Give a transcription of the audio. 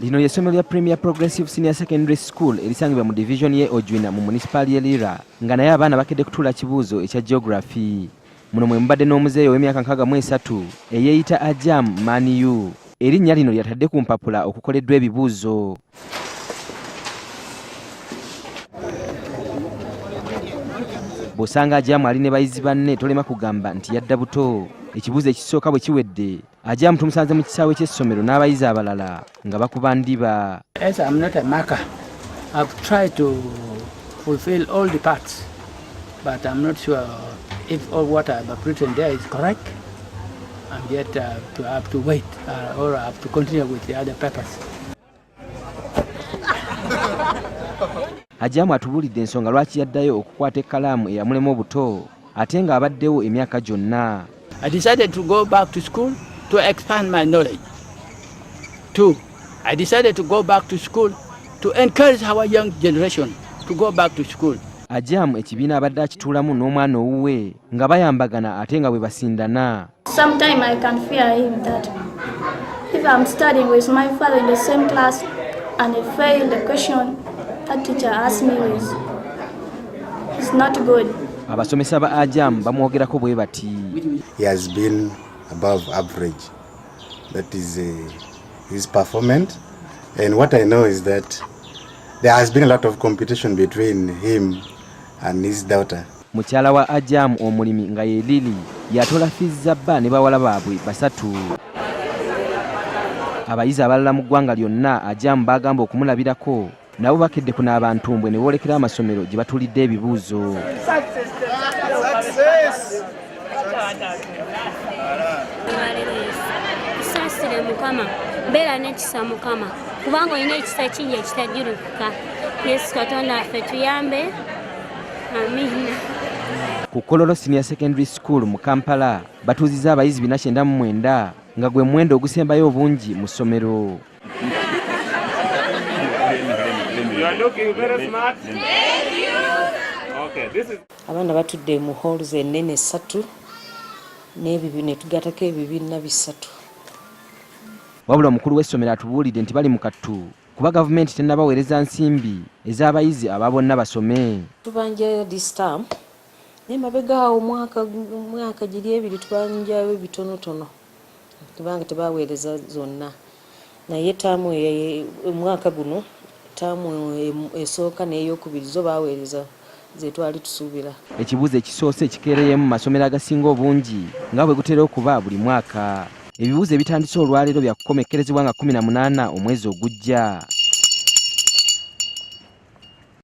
Lino y'essomero lya Premier Progressive Senior Secondary School erisangibwa mu division ye Ojwina mu municipality ye Lira nga naye abaana bakedde kutuula kibuuzo ekya geography. Muno mwe mubadde n'omuzeeyi ow'emyaka 63 eyeeyita Ajam Man erinnya lino lyatadde ku mpapula okukoleddwa ebibuuzo. Bw'osanga Ajam ali ne bayizi banne tolema kugamba nti yadda buto. Ekibuuzo ekisooka bwe kiwedde Ajam tumusanze mu kisaawe ky'essomero n'abayizi abalala nga bakuba ndiba. As I'm not a marker, I've tried to fulfill all the parts, but I'm not sure if all what I've written there is correct. I'm yet to have to wait or I have to continue with the other papers. Ajam atubuulidde ensonga lwaki yaddayo okukwata ekkalaamu eyamulema obuto ate nga abaddewo emyaka gyonna. I decided to go back to school to expand my knowledge. 2. I decided to go back to school to encourage our young generation to go back to school. Ajam ekibiina abadde akituulamu n'omwana owuwe nga bayambagana ate nga bwe basindana. Sometimes I can fear him that if I'm studying with my father in the same class and I fail the question that teacher asked me with, it's not good. Abasomesa ba Ajam bamwogerako bwe bati. He has been above average. That is his performance. And what I know is that there has been a lot of competition between him and his daughter. Mukyala wa Ajam omulimi nga ye Lili yatola fizza bba ne bawala baabwe basatu. Abayizi abalala mu ggwanga lyonna Ajam bagamba okumulabirako nabo bakedde kunaaba ntumbwe ne boolekera amasomero gye batuulidde ebibuuzo. Kisasire Mukama, mbeera n'ekisa Mukama, kubanga olina ekisa kingi ekitajjulukuka. Yesu Katonda waffe tuyambe. Amina. Ku Kololo Senior Secondary School mu Kampala batuuzizza abayizi 499 nga gwe mwendo ogusembayo obungi mu ssomero. Abaana batudde mu halls ennene 3 ne tugatako ebibiina 3. Wabula omukulu w'essomero atubuulidde nti bali mu kattu kuba gavumenti tennabaweereza nsimbi ez'abayizi aba bonna basome. Tubanja this term ne mabega awo mwaka giri ebiri tubanjayo bitonotono kubanga tebaweereza zonna. Naye taamu omwaka guno taamu esooka n'eyokubiri zo baweereza ze twali tusuubira. Ekibuuzo ekisoose ekikeereyemu mu masomero agasinga obungi nga bwe gutera okuba buli mwaka. Ebibuuzo ebitandise olwaleero bya kukomekkerezebwa nga 18 omwezi ogujja.